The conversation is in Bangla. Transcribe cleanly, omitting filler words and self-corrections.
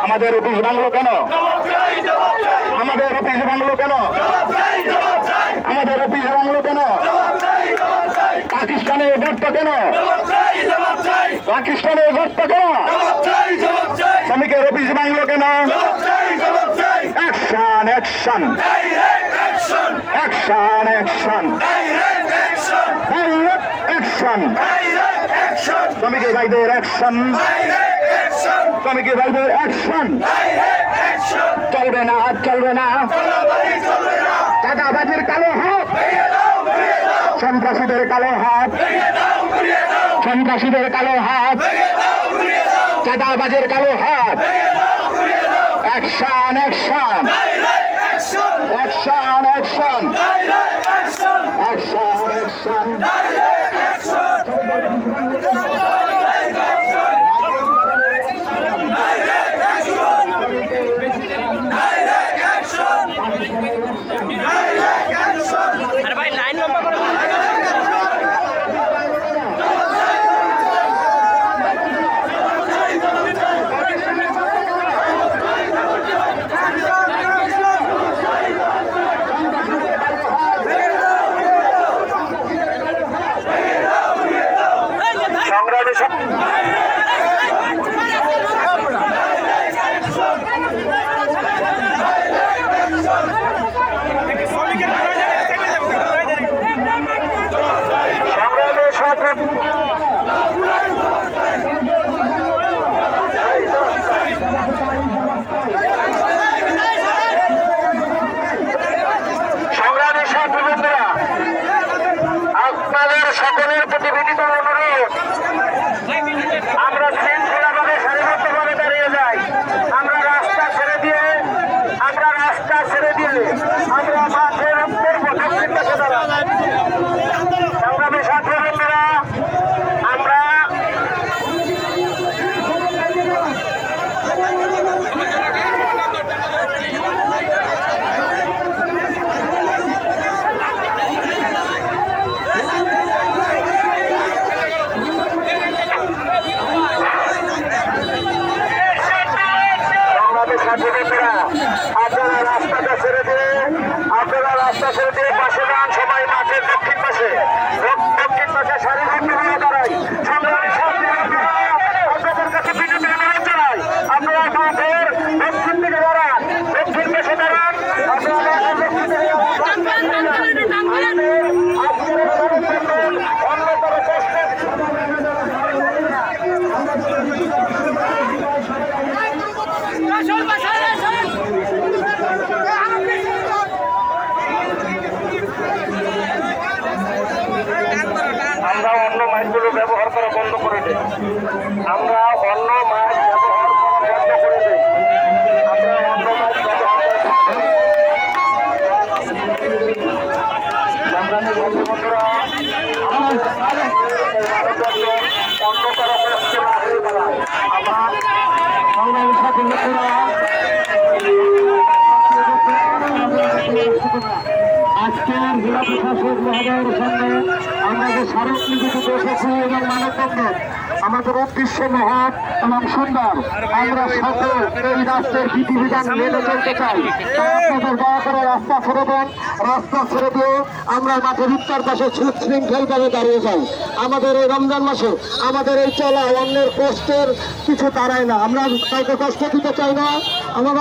আমাদের অফিস ভাঙলো কেন? আমাদের অফিস ভাঙলো কেন? আমাদের অফিস ভাঙলো কেন? পাকিস্তানের গর্ত কেন? পাকিস্তানের গর্ত কেন? শ্রমিকের অফিস ভাঙলো কেন? Action action action action action শ্রমিকের ভাইদের অ্যাকশন শ্রমিকের ভাইদের অ্যাকশন চলবে না চলবে না চাঁদাবাজির কালো হাত সন্ত্রাসীদের কালো হাত সন্ত্রাসীদের কালো হাত চাঁদাবাজির কালো হাত action action action action action action সকলের প্রতি বিনীত অনুরোধ আমরা শৃঙ্খলাভাবে সারিবদ্ধভাবে দাঁড়িয়ে যাই। আমরা রাস্তা ছেড়ে দিয়ে আমরা মাঠের পূর্ব দক্ষিণ পাশে দাঁড়াই। সংগ্রামী ছাত্র বন্ধুরা আমরা আপনারা রাস্তা ছেড়ে দিয়ে পাশে যান, সবাই মাঠের দক্ষিণ পাশে সারিবদ্ধভাবে দাঁড়াই। সংগ্রামী ছাত্র বন্ধুরা আপনাদের কাছে বিনীত অনুরোধ জানাই, আপনারা মাঠের দক্ষিণ দিকে দাঁড়ান, দক্ষিণ পাশে দাঁড়ান। অন্যতম কষ্টের আমরা অন্য মাইকগুলো ব্যবহার করা বন্ধ করে দিই। আমরা অন্য মাইক ব্যবহার করা বন্ধ করে দিই। আমরা অন্য মাইক বন্ধুরা অন্য কারো আজকের জেলা প্রশাসক মহোদয়ের সামনে আমরা যে স্মারকলিপিতে বসেছি এবং মানববন্ধন আমাদের উদ্দেশ্য মহৎ এবং সুন্দর। আমরা সকল এই রাষ্ট্রের বিধিবিধান মেনে চলতে চাই। আপনাদের দয়া করে রাস্তা ছেড়ে দেন, রাস্তা ছেড়ে দিয়ে আমরা মাঠের উত্তর পাশে সুশৃঙ্খলভাবে দাঁড়িয়ে যাই। আমাদের এই রমজান মাসে আমাদের এই চলা অন্যের কষ্টের কিছু দাঁড়ায় না। আমরা কাউকে কষ্ট দিতে চাই না। আমরা